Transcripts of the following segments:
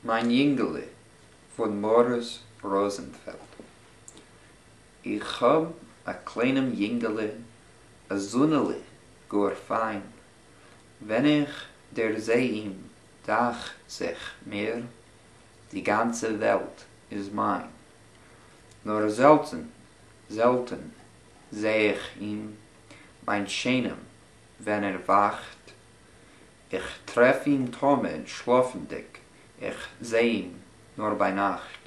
Mein Jingle von Morris Rosenfeld. Ich hab a kleinem Jingle, a Sonnele, goer fein. Wenn ich der seh ihm, dach sich mir, die ganze Welt is mein. Nur selten seh ich ihm, mein Schönem, wenn wacht. Ich treff ihn tome schlafendig, ich seh ihn nur bei Nacht.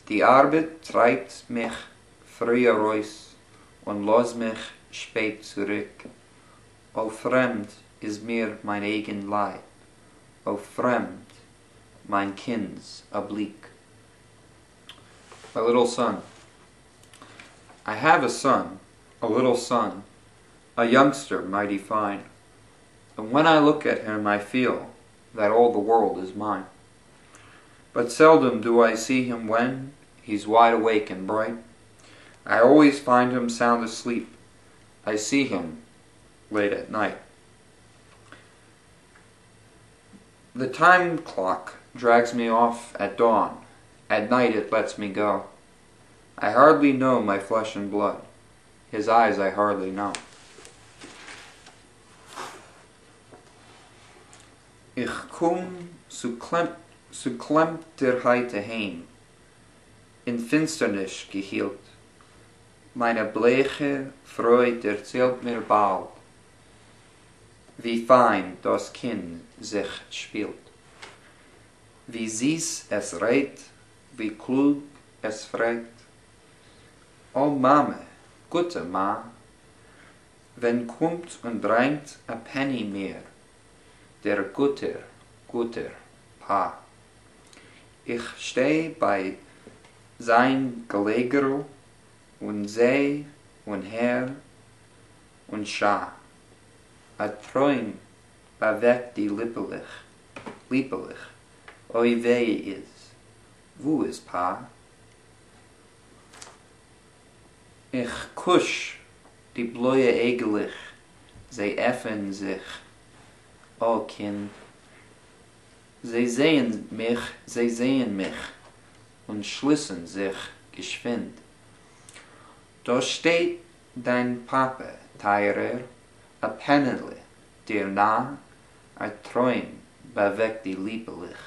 Die Arbeit treibt mich früher raus und los mich spät zurück. O fremd is mir mein eigen Leib, o fremd mein Kinds oblique. My little son. I have a son, a little son, a youngster mighty fine, and when I look at him I feel that all the world is mine. But seldom do I see him when he's wide awake and bright. I always find him sound asleep. I see him late at night. The time clock drags me off at dawn. At night it lets me go. I hardly know my flesh and blood. His eyes I hardly know. Ich komm zu Klempterheit heim, in Finsternis gehielt. Meine bleiche Freud erzählt mir bald, wie fein das Kind sich spielt. Wie süß es reit, wie klug es fragt. O Mame, gute Ma, wenn kommt und bringt a Penny mehr, der guter Pa. Ich steh bei sein Gelegero und seh und her und schau. A Träum bewegt die lippelig. Oi weh is, wo is Pa? Ich kusch die bläue Egelich, sie öffnen sich, o Kind. Sie sehen mich und schließen sich geschwind. Da steht dein Papa, teurer, a Pennele, dir nah, a Träum bewegt die lieblich.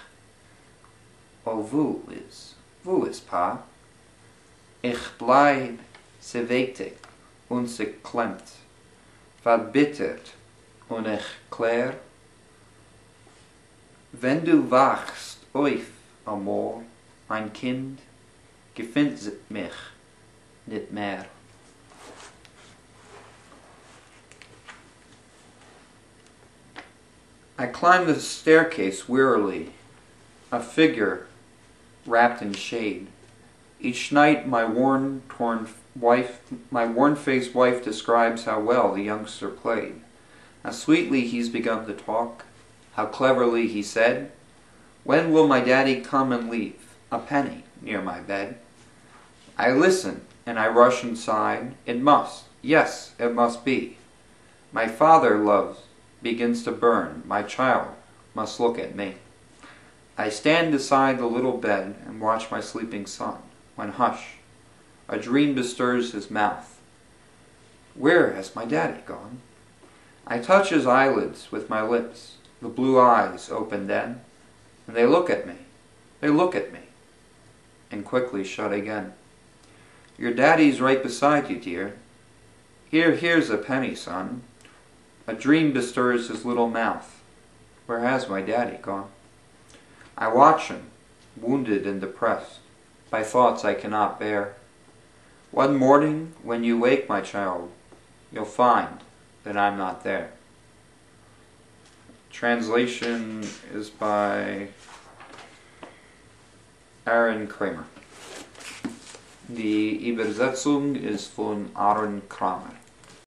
O wo is Pa? Ich bleib se wegtig und se klemmt, verbittert und ich klär. Wenn du wachst auf amor, mein Kind, gefindet mich nicht mehr. I climb the staircase wearily, a figure wrapped in shade. Each night my worn-faced wife describes how well the youngster played. How sweetly he's begun to talk, how cleverly he said, "When will my daddy come and leave a penny near my bed?" I listen and I rush inside. It must, yes, it must be. My father loves begins to burn. My child must look at me. I stand beside the little bed and watch my sleeping son, when hush, a dream bestirs his mouth. Where has my daddy gone? I touch his eyelids with my lips. The blue eyes open then, and they look at me, and quickly shut again. Your daddy's right beside you, dear. Here's a penny, son. A dream bestirs his little mouth. Where has my daddy gone? I watch him, wounded and depressed, by thoughts I cannot bear. One morning, when you wake, my child, you'll find that I'm not there. Translation is by Aaron Kramer. Die Übersetzung ist von Aaron Kramer.